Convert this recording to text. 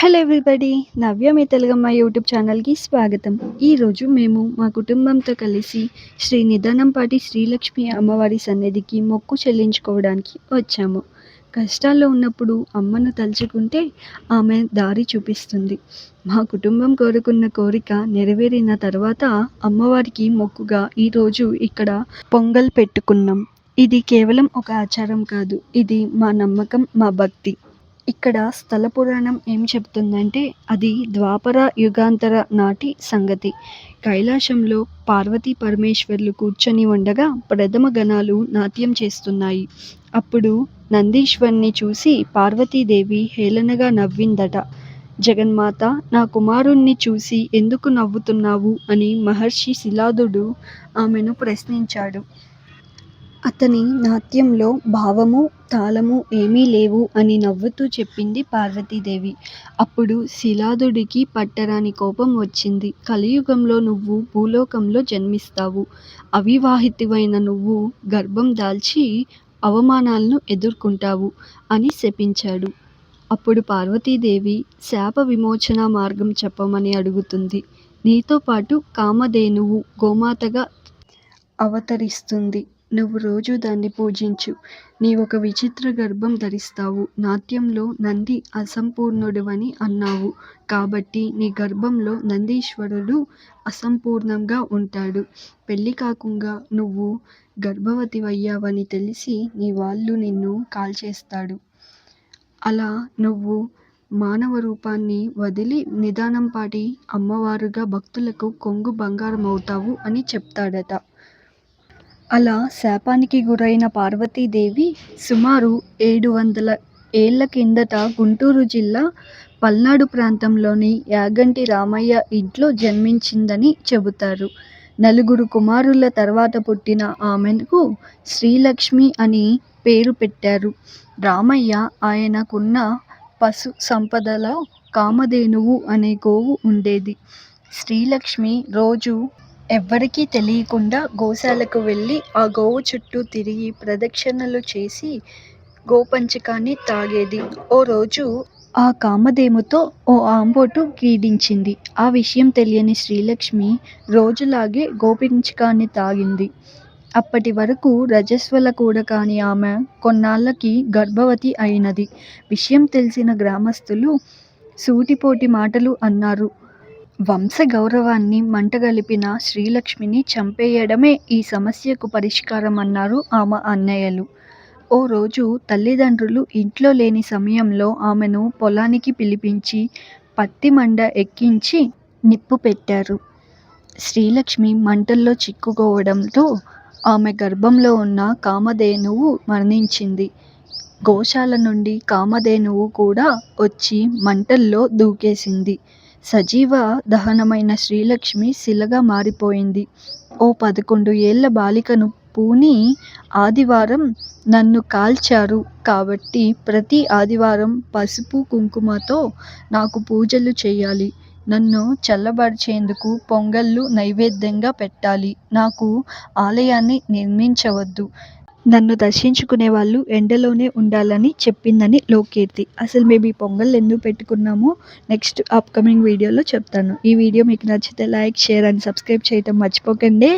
Hello everybody! Navya మీ Telugamma YouTube ఛానల్‌కి స్వాగతం. ఈరోజు మేము మా కుటుంబంతో కలిసి శ్రీ నిదానంపాటి శ్రీలక్ష్మి అమ్మవారి సన్నిధికి మొక్కు చెల్లించుకోవడానికి వచ్చాము. కష్టాల్లో ఉన్నప్పుడు అమ్మను తలుచుకుంటే ఆమె దారి చూపిస్తుంది. మా కుటుంబం కోరుకున్న కోరిక నెరవేరిన తర్వాత అమ్మవారికి మొక్కుగా ఈరోజు ఇక్కడ పొంగల్ పెట్టుకున్నాం. ఇది కేవలం ఒక ఆచారం కాదు. ఇది మా నమ్మకం, మా భక్తి. ఇక్కడ స్థల పురాణం ఏం చెప్తుందంటే అది ద్వాపర యుగాంతర నాటి సంగతి. కైలాసంలో పార్వతీ పరమేశ్వర్లు కూర్చొని ఉండగా ప్రథమ గణాలు నాట్యం చేస్తున్నాయి. అప్పుడు నందీశ్వర్ని చూసి పార్వతీదేవి హేళనగా నవ్విందట. జగన్మాత, నా కుమారుణ్ణి చూసి ఎందుకు నవ్వుతున్నావు అని మహర్షి శిలాదుడు ఆమెను ప్రశ్నించాడు. అతని నాట్యంలో భావము, తాళము ఏమీ లేవు అని నవ్వుతూ చెప్పింది పార్వతీదేవి. అప్పుడు శిలాదుడికి పట్టరాని కోపం వచ్చింది. కలియుగంలో నువ్వు భూలోకంలో జన్మిస్తావు. అవివాహితువైన నువ్వు గర్భం దాల్చి అవమానాలను ఎదుర్కొంటావు అని శపించాడు. అప్పుడు పార్వతీదేవి శాప విమోచన మార్గం చెప్పమని అడుగుతుంది. నీతో పాటు కామధేనువు గోమాతగా అవతరిస్తుంది. నువ్వు రోజు దాన్ని పూజించు. నీవొక విచిత్ర గర్భం ధరిస్తావు. నాట్యంలో నంది అసంపూర్ణుడివని అన్నావు. కాబట్టి నీ గర్భంలో నందీశ్వరుడు అసంపూర్ణంగా ఉంటాడు. పెళ్లి కాకుండా నువ్వు గర్భవతివయ్యావని తెలిసి నీ వాళ్ళు నిన్ను కాల్చేస్తాడు. అలా నువ్వు మానవ రూపాన్ని వదిలి నిదానంపాటి అమ్మవారుగా భక్తులకు కొంగు బంగారమవుతావు అని చెప్తాడట. అలా శాపానికి గురైన పార్వతీదేవి సుమారు 700 ఏళ్ల కిందట గుంటూరు జిల్లా పల్నాడు ప్రాంతంలోని యాగంటి రామయ్య ఇంట్లో జన్మించిందని చెబుతారు. 4 కుమారుల తర్వాత పుట్టిన ఆమెకు శ్రీలక్ష్మి అని పేరు పెట్టారు. రామయ్య ఆయనకున్న పశు సంపదలో కామధేనువు అనే గోవు ఉండేది. శ్రీలక్ష్మి రోజు ఎవ్వరికీ తెలియకుండా గోశాలకు వెళ్ళి ఆ గోవు చుట్టూ తిరిగి ప్రదక్షిణలు చేసి గోపంచకాన్ని తాగేది. ఓ రోజు ఆ కామధేనుతో ఓ ఆంబోటు క్రీడించింది. ఆ విషయం తెలియని శ్రీలక్ష్మి రోజులాగే గోపంచకాన్ని తాగింది. అప్పటి వరకు రజస్వల కూడా కాని ఆమె కొన్నాళ్లకి గర్భవతి అయినది. విషయం తెలిసిన గ్రామస్తులు సూటిపోటి మాటలు అన్నారు. వంశ గౌరవాన్ని మంటగలిపిన శ్రీలక్ష్మిని చంపేయడమే ఈ సమస్యకు పరిష్కారం అన్నారు ఆమె అన్నయ్యలు. ఓ రోజు తల్లిదండ్రులు ఇంట్లో లేని సమయంలో ఆమెను పొలానికి పిలిపించి పత్తి మండ ఎక్కించి నిప్పు పెట్టారు. శ్రీలక్ష్మి మంటల్లో చిక్కుకోవడంతో ఆమె గర్భంలో ఉన్న కామధేనువు మరణించింది. గోశాల నుండి కామధేనువు కూడా వచ్చి మంటల్లో దూకేసింది. సజీవ దహనమైన శ్రీలక్ష్మి శిలగా మారిపోయింది. ఓ 11 ఏళ్ల బాలికను పూని ఆదివారం నన్ను కాల్చారు కాబట్టి ప్రతి ఆదివారం పసుపు కుంకుమతో నాకు పూజలు చేయాలి. నన్ను చల్లబరిచేందుకు పొంగళ్ళు నైవేద్యంగా పెట్టాలి. నాకు ఆలయాన్ని నిర్మించవద్దు. నన్ను దర్శించుకునే వాళ్ళు ఎండలోనే ఉండాలని చెప్పిందని లోకీర్తి. అసలు మేము ఈ పొంగల్ ఎందుకు పెట్టుకున్నామో నెక్స్ట్ అప్కమింగ్ వీడియోలో చెప్తాను. ఈ వీడియో మీకు నచ్చితే లైక్, షేర్ అండ్ సబ్స్క్రైబ్ చేయటం మర్చిపోకండి.